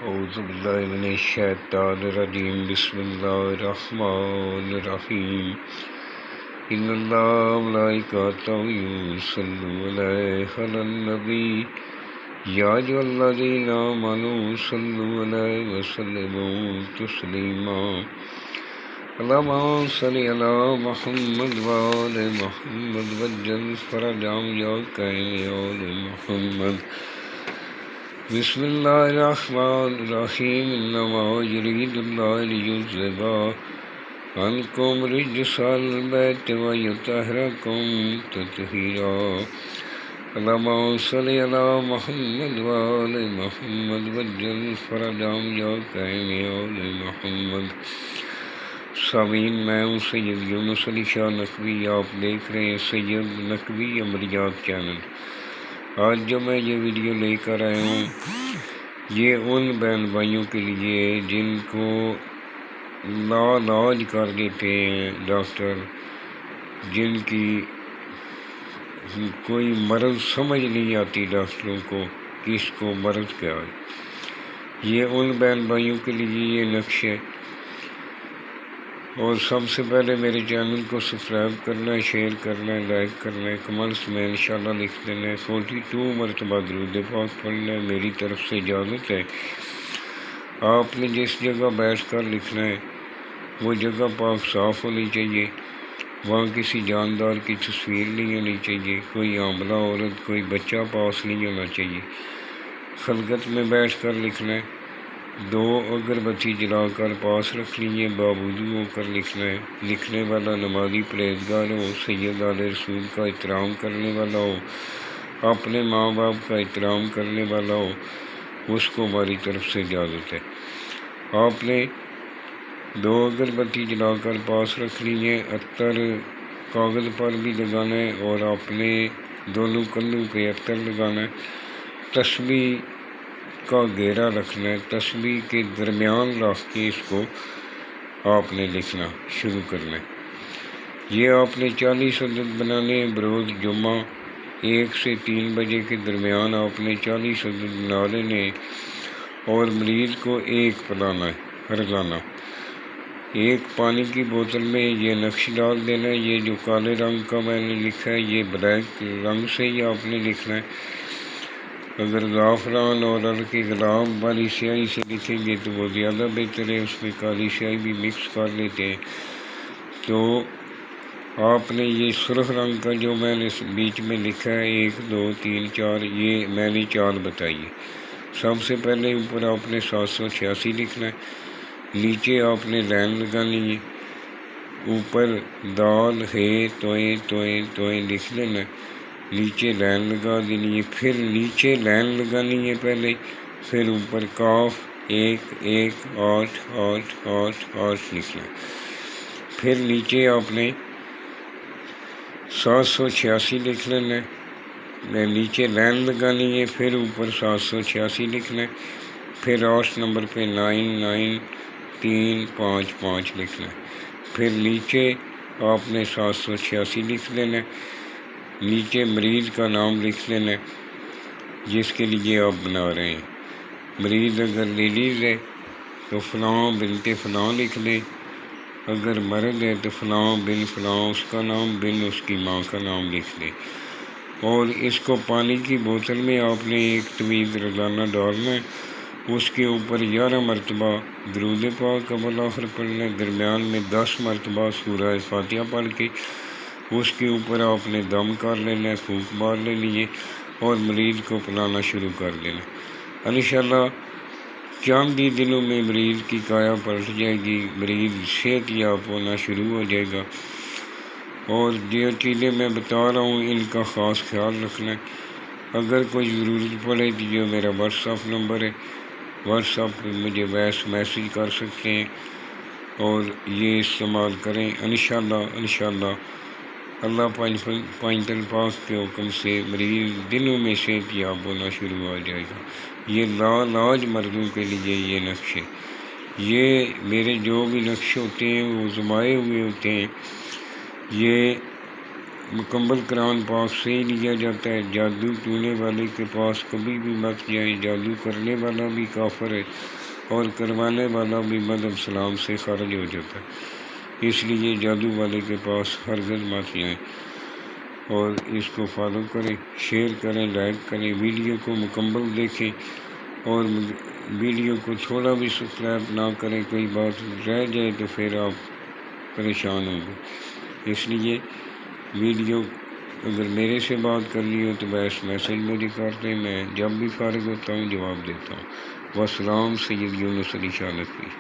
أعوذ بالله من الشيطان الرجيم بسم الله الرحمن الرحيم إن الله وملائكته يصلون على النبي يا أيها الذين آمنوا صلوا عليه وسلموا تسليما اللهم صل على محمد وآل محمد وجل فرجهم يا كريم يا آل محمد بسم الله الرحمن الرحيم إنما يريد الله ليذهب عنكم رجس البيت ويطهركم تطهيرا اللهم صل على محمد وآل محمد وجل فرجهم يا كريم يا آل محمد سامعین، میں ہوں سید یونس علی شاہ نقوی. آپ دیکھ رہے ہیں سید نقوی عملیات چینل. آج جو میں یہ ویڈیو لے کر آیا ہوں یہ ان بہن بھائیوں کے لیے جن کو لاعلاج کر دیتے ہیں ڈاکٹر، جن کی کوئی مرض سمجھ نہیں آتی ڈاکٹروں کو کہ اس کو مرض کیا ہے. یہ ان بہن بھائیوں کے لیے یہ نقش ہے. اور سب سے پہلے میرے چینل کو سبسکرائب کرنا ہے، شیئر کرنا ہے، لائک کرنا ہے، کمنٹس میں انشاءاللہ لکھ دینا ہے. 42 مرتبہ درود پاک پڑھنا ہے. میری طرف سے اجازت ہے. آپ نے جس جگہ بیٹھ کر لکھنا ہے وہ جگہ پاک صاف ہونی چاہیے. وہاں کسی جاندار کی تصویر نہیں ہونی چاہیے، کوئی حاملہ عورت، کوئی بچہ پاس نہیں ہونا چاہیے. خلقت میں بیٹھ کر لکھنا ہے. 2 اگربتی جلا کر پاس رکھ لیجیے. باوضو ہو کر لکھنا ہے. لکھنے والا نمازی پرہیزگار ہو، سید آل رسول کا احترام کرنے والا ہو، اپنے ماں باپ کا احترام کرنے والا ہو، اس کو ہماری طرف سے اجازت ہے. آپ نے 2 اگربتی جلا کر پاس رکھ لیجیے. عطر کاغذ پر بھی لگانا ہے اور اپنے دونوں کندھوں پہ عطر لگانا ہے. تسبیح کا گھیرا رکھنا ہے. تسبیح کے درمیان رکھ کے اس کو آپ نے لکھنا شروع کرنا ہے. یہ آپ نے 40 عدد بنانے ہیں. بروز جمعہ 1 سے 3 بجے کے درمیان آپ نے 40 عدد بنا لینے اور مریض کو 1 پلانا ہے روزانہ. 1 پانی کی بوتل میں یہ نقش ڈال دینا ہے. یہ جو کالے رنگ کا میں نے لکھا ہے یہ بلیک رنگ سے ہی آپ نے لکھنا ہے. اگر زعفران اور ہلکی گلاب والی سیاہی سے لکھیں گے تو وہ زیادہ بہتر ہے. اس میں کالی سیاہی بھی مکس کر لیتے ہیں. تو آپ نے یہ سرخ رنگ کا جو میں نے بیچ میں لکھا ہے 1 2 3 4 یہ میں نے 4 بتائی ہے. سب سے پہلے اوپر آپ نے 786 لکھنا ہے. نیچے آپ نے لائن لگانی ہے. اوپر دال ہے توئیں توئیں توئیں لکھ لینا ہے. نیچے لائن لگا دینی ہے. پھر نیچے لائن لگانی ہے پہلے، پھر اوپر کاف 1 1 8 8 8 8 لکھنا ہے. پھر نیچے آپ نے 786 لکھ لینا ہے. نیچے لائن لگانی ہے. پھر اوپر 786 لکھنا ہے. پھر 8 نمبر پہ 9 9 3 5 5 لکھنا ہے. پھر نیچے آپ نے 786 لکھ لینا ہے. نیچے مریض کا نام لکھ لینا ہے جس کے لیے آپ بنا رہے ہیں. مریض اگر لیڈیز ہے تو فلاں بنت فلاں لکھ لیں. اگر مرد ہے تو فلاں بن فلاں اس کا نام بن اس کی ماں کا نام لکھ لیں. اور اس کو پانی کی بوتل میں آپ نے 1 طویل روزانہ ڈالنا ہے. اس کے اوپر 11 مرتبہ درود پاک اول آخر پڑھنا ہے. درمیان میں 10 مرتبہ سورہ فاتحہ پڑھ کے اس کے اوپر آپ نے دم کر لینا ہے، پھونک مار لینی ہے اور مریض کو پلانا شروع کر دینا. انشاءاللہ چند ہی دنوں میں مریض کی کایا پلٹ جائے گی. مریض صحت یاب ہونا شروع ہو جائے گا. اور جو چیزیں میں بتا رہا ہوں ان کا خاص خیال رکھنا ہے. اگر کوئی ضرورت پڑے تو جو میرا واٹس ایپ نمبر ہے، واٹس ایپ پہ مجھے وائس میسیج کر سکتے ہیں اور یہ استعمال کریں. انشاءاللہ اللہ پانچ پاک کے حکم سے مریض دنوں میں صحت یاب ہونا شروع ہو جائے گا. یہ لاعلاج مردوں کے لیے یہ نقش ہے. یہ میرے جو بھی نقش ہوتے ہیں وہ زمائے ہوئے ہوتے ہیں. یہ مکمل قرآن پاک سے ہی لیا جاتا ہے۔ جادو ٹونے والے کے پاس کبھی بھی مت جائیں، جادو کرنے والا بھی کافر ہے اور کروانے والا بھی مذہب اسلام سے خارج ہو جاتا ہے، اس لیے جادو والے کے پاس ہرگز مت جائیں۔ اور اس کو فالو کریں، شیئر کریں، لائک کریں، ویڈیو کو مکمل دیکھیں، اور ویڈیو کو تھوڑا بھی سبسکرائب نہ کریں، کوئی بات رہ جائے تو پھر آپ پریشان ہوں گے۔ اس لیے ویڈیو اگر میرے سے بات کرنی ہو تو بس میسیج مجھے کر دیں، میں جب بھی فارغ ہوتا ہوں جواب دیتا ہوں۔ والسلام، سید یونس علی شاہ نقوی۔